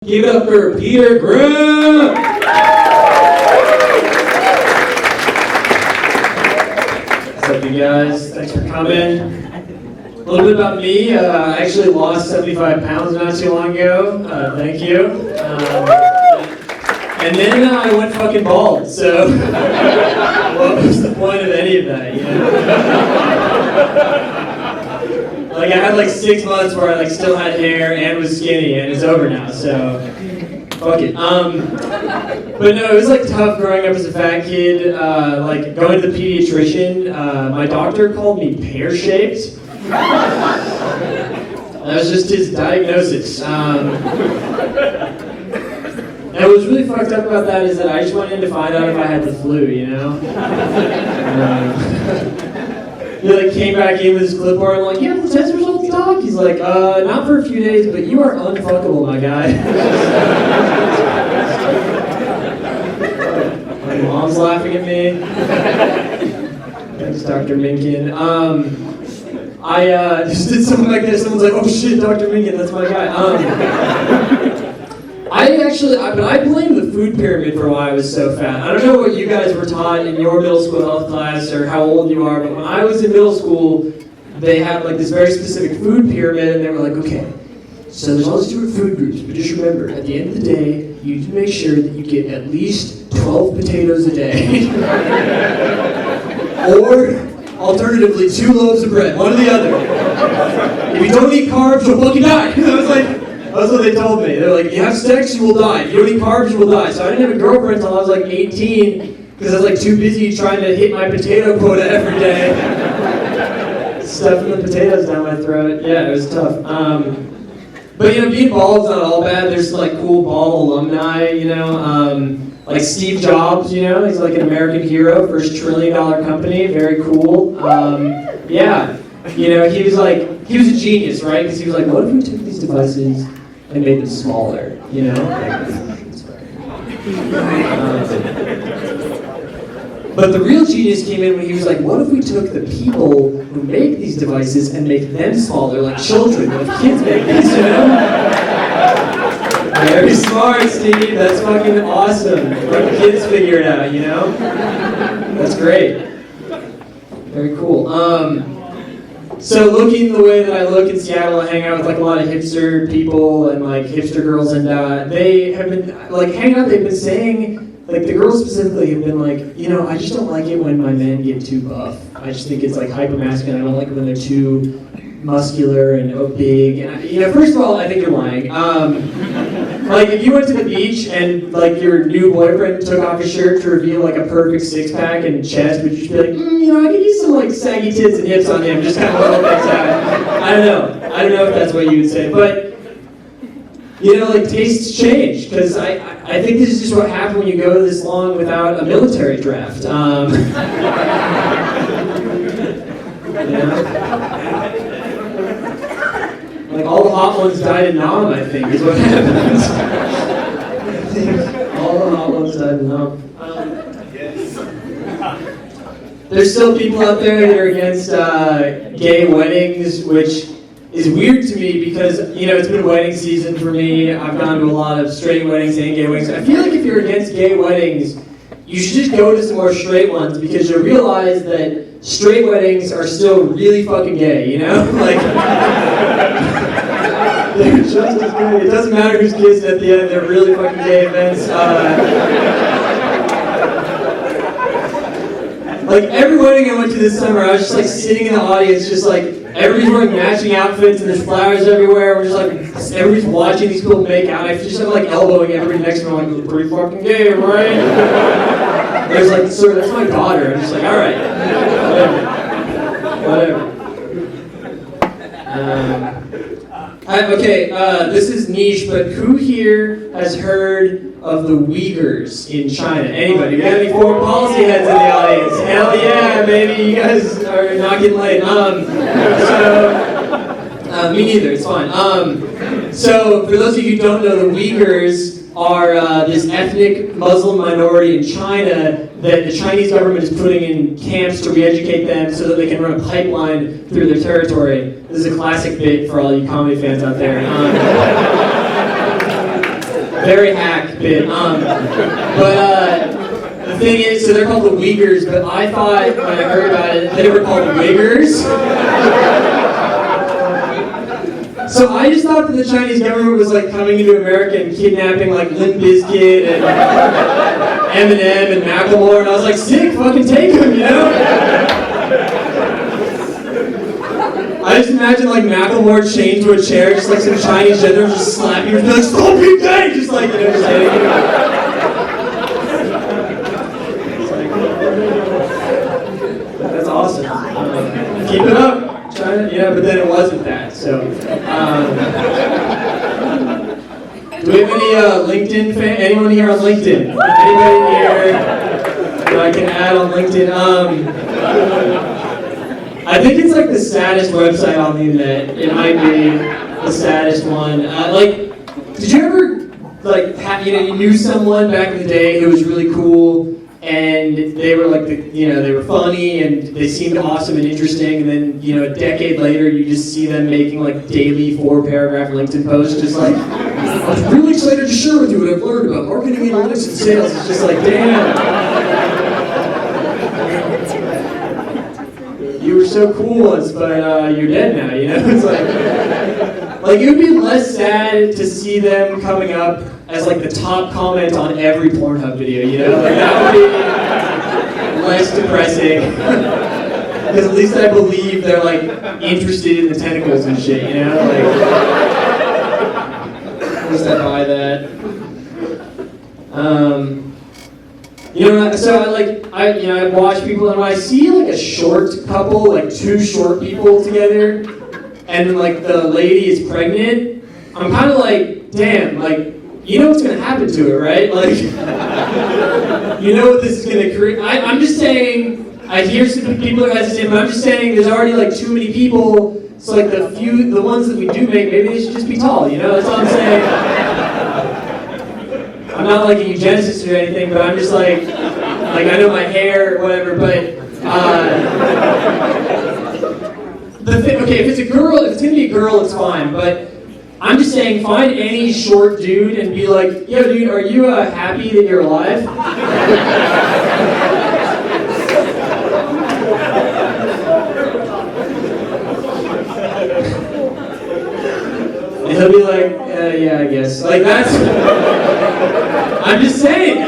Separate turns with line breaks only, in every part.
Give it up for Peter Grimm! What's up, you guys? Thanks for coming. A little bit about me. I actually lost 75 pounds not too long ago. Thank you. And then I went fucking bald, so what was the point of any of that, you know? Like, I had like 6 months where I like still had hair and was skinny, and it's over now, so fuck it. But no, it was like tough growing up as a fat kid. Like going to the pediatrician, my doctor called me pear-shaped. That was just his diagnosis. And what was really fucked up about that is that I just went in to find out if I had the flu, you know? He like came back in with his clipboard and like, yeah, the test results, doc. He's like, not for a few days, but you are unfuckable, my guy. My mom's laughing at me. Thanks, Dr. Minkin. I just did something like this. Someone's like, oh shit, Dr. Minkin, that's my guy. But I blame the food pyramid for why I was so fat. I don't know what you guys were taught in your middle school health class or how old you are, but when I was in middle school, they had like this very specific food pyramid, and they were like, okay, so there's all these different food groups, but just remember, at the end of the day, you need to make sure that you get at least 12 potatoes a day. Or, alternatively, 2 loaves of bread, one or the other. If you don't eat carbs, you'll fucking die. That's what they told me. They're like, if you have sex, you will die. If you don't eat carbs, you will die. So I didn't have a girlfriend until I was like 18, because I was like too busy trying to hit my potato quota every day. Stuffing the potatoes down my throat. Yeah, it was tough. But you know, being bald is not all bad. There's like cool bald alumni, you know. Like Steve Jobs, you know, he's like an American hero for his $1 trillion company. Very cool. Yeah, you know, he was a genius, right? Because he was like, what if we took these devices and made them smaller, you know? But the real genius came in when he was like, what if we took the people who make these devices and make them smaller, like children, like kids make these, you know? Very smart, Steve. That's fucking awesome. Let the kids figure it out, you know? That's great. Very cool. So looking the way that I look in Seattle, I hang out with like a lot of hipster people and like hipster girls, and they have been like hanging out. They've been saying, like the girls specifically have been like, you know, I just don't like it when my men get too buff. I just think it's like hyper-masculine. I don't like it when they're too muscular and big. And you know, first of all, I think you're lying. Like if you went to the beach and like your new boyfriend took off his shirt to reveal like a perfect 6-pack and chest, would you just be like, you know, I could use some like saggy tits and hips on him, just kind of level things out. I don't know if that's what you would say, but you know, like tastes change, because I think this is just what happened when you go this long without a military draft. You know? Like all the hot ones died in Nam, I think, is what happens. I think all the hot ones died in Nam. There's still people out there that are against gay weddings, which is weird to me because, you know, it's been wedding season for me. I've gone to a lot of straight weddings and gay weddings. I feel like if you're against gay weddings, you should just go to some more straight ones, because you'll realize that straight weddings are still really fucking gay, you know? Like, they're just as good. It doesn't matter who's kissed at the end, they're really fucking gay events. Like, every wedding I went to this summer, I was just like sitting in the audience, just like, everybody's wearing matching outfits and there's flowers everywhere. We're just like, everybody's watching these people make out. I just like elbowing everybody next to me, like, it's pretty fucking gay, right? There's like, sir, that's my daughter. I'm just like, alright. Whatever. This is niche, but who here has heard of the Uyghurs in China? Anybody? We got any foreign policy heads in the audience? Hell yeah, baby, you guys are not getting laid. Me neither, it's fine. So, for those of you who don't know, the Uyghurs are this ethnic Muslim minority in China that the Chinese government is putting in camps to re-educate them so that they can run a pipeline through their territory. This is a classic bit for all you comedy fans out there. Very hack bit. The thing is, so they're called the Uyghurs, but I thought when I heard about it, they were called Wiggers. So I just thought that the Chinese government was like coming into America and kidnapping like Limp Bizkit and Eminem and Macklemore, and I was like, sick, fucking take them, you know? I just imagine like Macklemore chained to a chair, just like some Chinese gentleman just slapping him, like, stop being gay! Just like, you know, just hitting him. That's awesome. Keep it up. China, yeah, but then it wasn't that. So, do we have any LinkedIn fan? Anyone here on LinkedIn? Anybody here that I can add on LinkedIn? I think it's like the saddest website on the internet. It might be the saddest one. Did you ever you knew someone back in the day who was really cool? And they were like, they were funny and they seemed awesome and interesting. And then, a decade later, you just see them making like daily 4-paragraph LinkedIn posts, just like, I was really excited to share with you what I've learned about marketing, analytics, and sales. It's just like, damn. You were so cool once, but you're dead now. It's like it would be less sad to see them coming up as like the top comment on every Pornhub video, Like that would be less depressing. Because at least I believe they're like interested in the tentacles and shit, Like, at least I buy that. So I watch people, and when I see like a short couple, like two short people together, and then like the lady is pregnant, I'm kind of like, damn, like, you know what's going to happen to it, right? Like, you know what this is going to create. I'm just saying, I hear some people are hesitant, but I'm just saying there's already like too many people, so like the ones that we do make, maybe they should just be tall, That's all I'm saying. I'm not like a eugenicist or anything, but I'm just like I know my hair or whatever, but, okay, if it's a girl, if it's going to be a girl, it's fine, but I'm just saying, find any short dude and be like, yo, dude, are you happy that you're alive? And he'll be like, yeah, I guess. Like, that's... I'm just saying,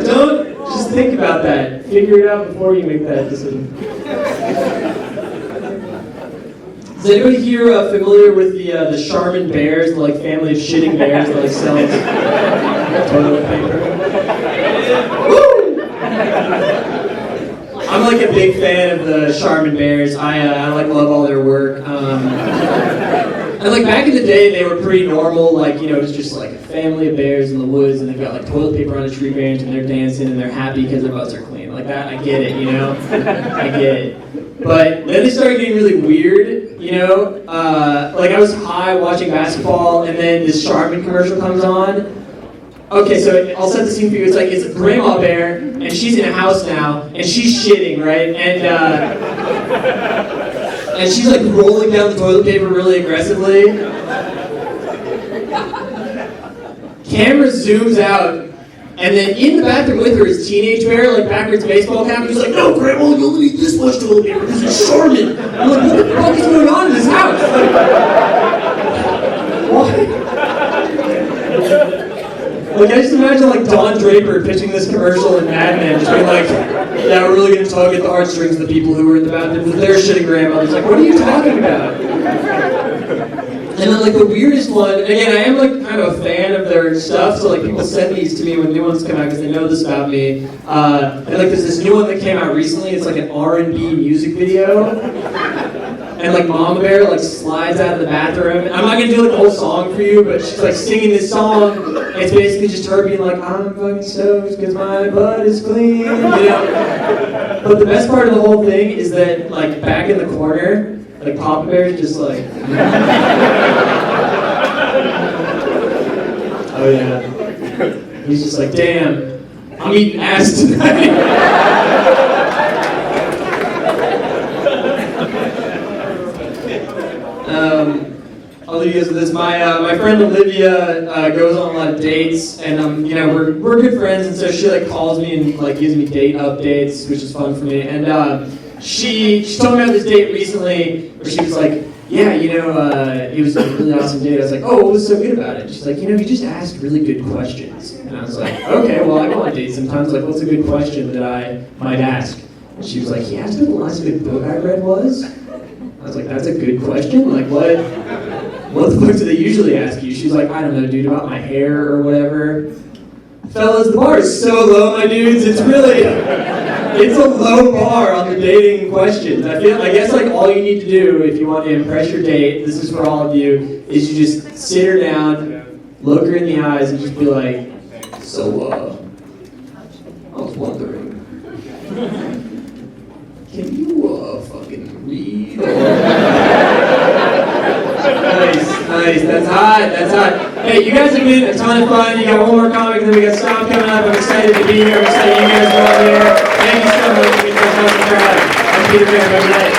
don't just think about that. Figure it out before you make that decision. Is anybody here familiar with the Charmin Bears, the like family of shitting bears that like sells toilet paper? Woo! I'm like a big fan of the Charmin Bears. I like love all their work. And like back in the day, they were pretty normal. Like it was just like a family of bears in the woods, and they've got like toilet paper on a tree branch, and they're dancing, and they're happy because their butts are clean. Like that, I get it. I get it. But then they started getting really weird. Like I was high watching basketball, and then this Charmin commercial comes on. Okay, so I'll set the scene for you. It's like it's a grandma bear, and she's in a house now, and she's shitting, right? And she's like rolling down the toilet paper really aggressively. Camera zooms out, and then in the bathroom with her is Teenage Bear, like backwards baseball cap. He's like, no, Grandma, you only need this much toilet paper because it's Charmin. I'm like, what the fuck is going on in this house? Like, why? Like, I just imagine like Don Draper pitching this commercial in Mad Men, just being like, yeah, we're really going to tug at the heartstrings of the people who were in the bathroom with their shitting grandmothers. Like, what are you talking about? And then like the weirdest one, and again, I am like kind of a fan of their stuff, so like people send these to me when new ones come out because they know this about me. And like there's this new one that came out recently. It's like an R&B music video. And like Mama Bear like slides out of the bathroom. I'm not gonna do like the whole song for you, but she's like singing this song. And it's basically just her being like, I'm fucking stoked because my butt is clean, But the best part of the whole thing is that like back in the corner, like Papa Bear's just like, oh yeah. He's just like, damn, I'm eating ass tonight. I'll leave you guys with this. My friend Olivia goes on a lot of dates, and you know, we're good friends, and so she like calls me and like gives me date updates, which is fun for me. And she told me about this date recently where she was like, yeah, you know, it was a really awesome date. I was like, oh, what was so good about it? She's like, you know, you just asked really good questions. And I was like, okay, well, I go on dates sometimes. Like, what's a good question that I might ask? And she was like, he asked what the last good book I read was. I was like, that's a good question? Like, what the fuck do they usually ask you? She's like, I don't know, dude, about my hair or whatever. Fellas, the bar is so low, my dudes. It's a low bar on the dating questions. I guess like all you need to do if you want to impress your date, this is for all of you, is you just sit her down, look her in the eyes, and just be like, so, I was wondering, can you, fucking read? Nice, that's hot. Hey, you guys have been a ton of fun. You got one more comic, and then we got Stomp coming up. I'm excited to be here. I'm excited you guys are all here. Thank you so much. I'm Peter Bear. Have a good night.